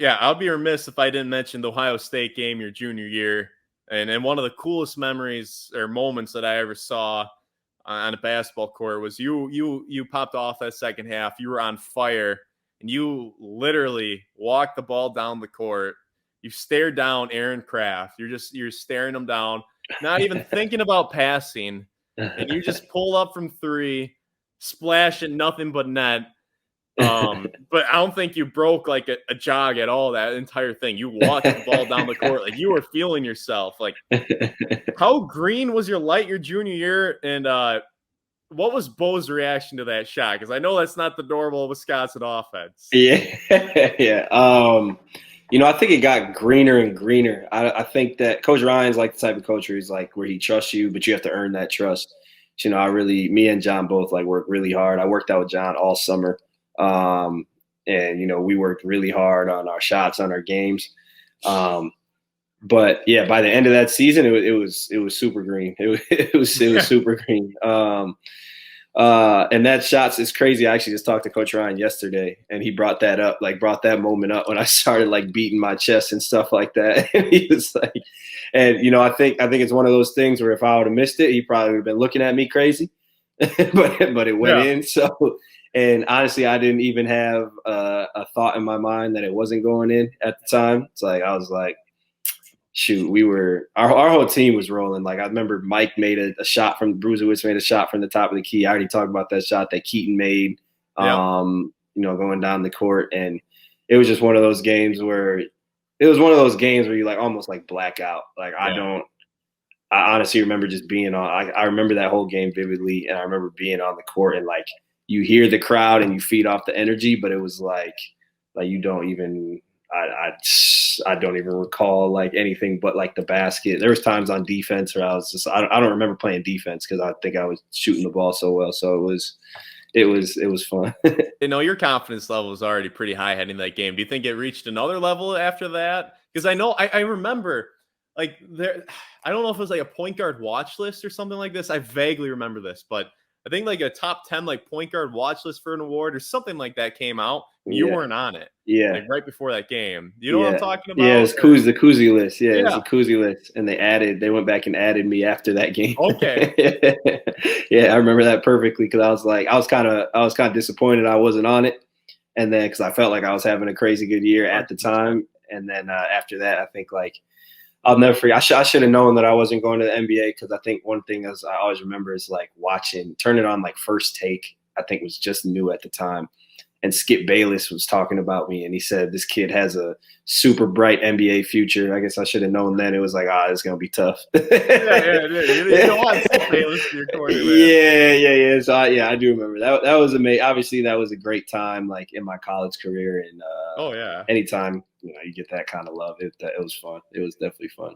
Yeah, I'll be remiss if I didn't mention the Ohio State game your junior year. And one of the coolest memories or moments that I ever saw on a basketball court was you popped off that second half. You were on fire and you literally walked the ball down the court. You stared down Aaron Craft. You're staring him down, not even thinking about passing, and you just pull up from three, splash at nothing but net. But I don't think you broke like a jog at all that entire thing. You walked the ball down the court like you were feeling yourself. Like, how green was your light your junior year? And what was Bo's reaction to that shot? Because I know that's not the normal Wisconsin offense. Yeah, yeah. I think it got greener and greener. I think that Coach Ryan's like the type of coach where he's like where he trusts you, but you have to earn that trust. Me and John both like worked really hard. I worked out with John all summer. And we worked really hard on our shots, on our games. But yeah, by the end of that season, it was super green. It was super green. And that shots is crazy. I actually just talked to Coach Ryan yesterday, and he brought that moment up when I started like beating my chest and stuff like that. And he was like, and I think it's one of those things where if I would have missed it, he probably would have been looking at me crazy. but it went in. So, and honestly, I didn't even have a thought in my mind that it wasn't going in at the time. It's like I was like, shoot, our whole team was rolling. Like I remember Mike made a shot from Bruzewicz made a shot from the top of the key. I already talked about that shot that Keaton made, going down the court. And it was just one of those games where you like almost like black out. Like I honestly remember just being on. I remember that whole game vividly, and I remember being on the court and like you hear the crowd and you feed off the energy, but it was like you don't even. I don't even recall like anything but like the basket. There was times on defense where I was just I don't remember playing defense because I think I was shooting the ball so well. So it was fun. Your confidence level was already pretty high heading that game. Do you think it reached another level after that? Because I know I remember like there. I don't know if it was like a point guard watch list or something like this. I vaguely remember this, but I think like a top 10 like point guard watch list for an award or something like that came out. You weren't on it. Yeah. Like right before that game. You know what I'm talking about? Yeah, it's the Kuzi list. Yeah, it's the Kuzi list. And they went back and added me after that game. Okay. Yeah, I remember that perfectly because I was kind of disappointed I wasn't on it. And then because I felt like I was having a crazy good year at the time. And then after that, I think like I'll never forget. I should have known that I wasn't going to the NBA because I think one thing as I always remember is like turn it on like First Take. I think was just new at the time. And Skip Bayless was talking about me, and he said this kid has a super bright NBA future. I guess I should have known then. It was like, it's going to be tough. You don't want Skip Bayless to your corner, man. Yeah. So I do remember that. That was amazing. Obviously, that was a great time, like in my college career. And anytime you get that kind of love, it was fun. It was definitely fun.